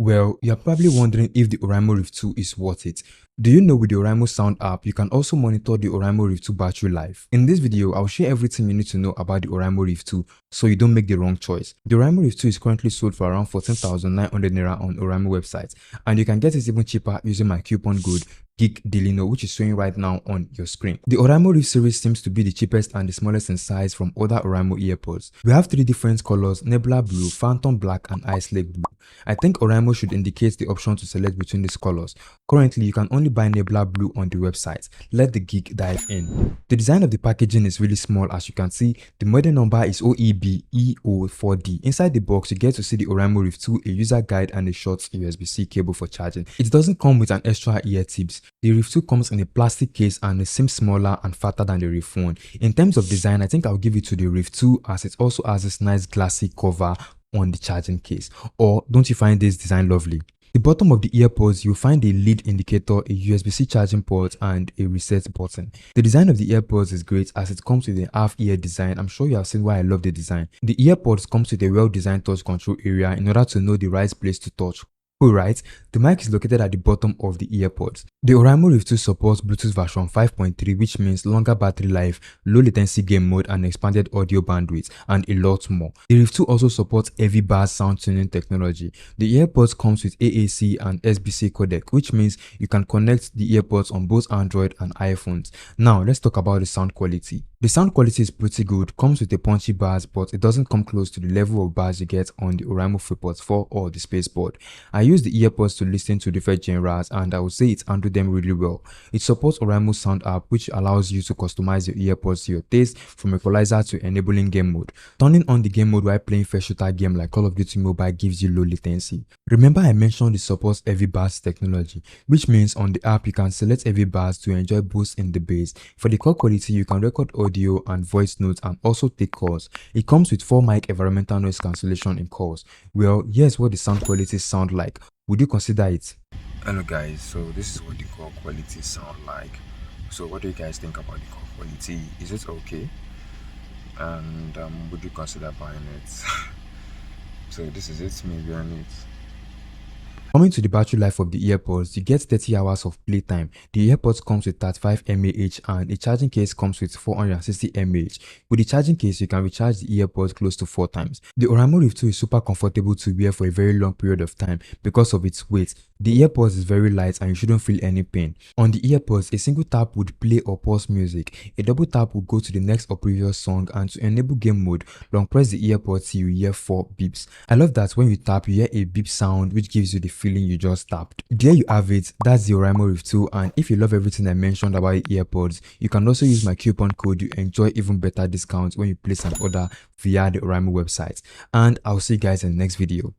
Well, you're probably wondering if the Oraimo Riff 2 is worth it. Do you know with the Oraimo Sound app, you can also monitor the Oraimo Riff 2 battery life? In this video, I'll share everything you need to know about the Oraimo Riff 2 so you don't make the wrong choice. The Oraimo Riff 2 is currently sold for around 14,900 naira on Oraimo website, and you can get it even cheaper using my coupon code GeekDelino, which is showing right now on your screen. The Oraimo Riff series seems to be the cheapest and the smallest in size from other Oraimo earpods. We have three different colors: Nebula Blue, Phantom Black, and Ice Lake Blue. I think Oraimo should indicate the option to select between these colors. Currently, you can only buy Nebula Blue on the website. Let the geek dive in. The design of the packaging is really small. As you can see, the model number is OEB-EO4D. Inside the box, you get to see the Oraimo Riff 2, a user guide, and a short USB-C cable for charging. It doesn't come with an extra ear tips. The Riff 2 comes in a plastic case and it seems smaller and fatter than the Riff 1. In terms of design, I think I'll give it to the Riff 2 as it also has this nice glassy cover on the charging case. Or don't you find this design lovely? The bottom of the earpods, you'll find a lead indicator, a USB-C charging port, and a reset button. The design of the earpods is great as it comes with a half-ear design. I'm sure you have seen why I love the design. The earpods comes with a well-designed touch control area in order to know the right place to touch. Alright, the mic is located at the bottom of the earpods. The Oraimo Riff 2 supports Bluetooth version 5.3, which means longer battery life, low latency game mode, and expanded audio bandwidth, and a lot more. The Riff 2 also supports heavy bass sound tuning technology. The earpods comes with AAC and SBC codec, which means you can connect the earpods on both Android and iPhones. Now, let's talk about the sound quality. The sound quality is pretty good, comes with a punchy bass, but it doesn't come close to the level of bass you get on the Oraimo FreePods 4 or the Spaceboard. I use the earpods to listen to different genres, and I would say it handles them really well. It supports Oraimo Sound app, which allows you to customize your earpods to your taste, from equalizer to enabling game mode. Turning on the game mode while playing first shooter game like Call of Duty Mobile gives you low latency. Remember I mentioned it supports heavy bass technology, which means on the app you can select heavy bass to enjoy boost in the bass. For the call quality, you can record audio and voice notes and also take calls. It comes with 4 mic environmental noise cancellation in calls. Well, here's what the sound quality sound like. Would you consider it? Hello guys, so this is what the call quality sound like. So what do you guys think about the call quality? Is it okay? And would you consider buying it? So this is it, maybe on it. Coming to the battery life of the earpods, you get 30 hours of playtime. The earpods comes with 35 mAh and the charging case comes with 460 mAh. With the charging case, you can recharge the earpods close to 4 times. The Oraimo Riff 2 is super comfortable to wear for a very long period of time because of its weight. The earpods is very light and you shouldn't feel any pain. On the earpods, a single tap would play or pause music. A double tap would go to the next or previous song, and to enable game mode, long press the earpods till you hear 4 beeps. I love that when you tap, you hear a beep sound which gives you the feeling you just tapped. There you have it. That's the Oraimo Riff 2, and if you love everything I mentioned about the earpods, you can also use my coupon code to enjoy even better discounts when you place an order via the Oraimo website. And I'll see you guys in the next video.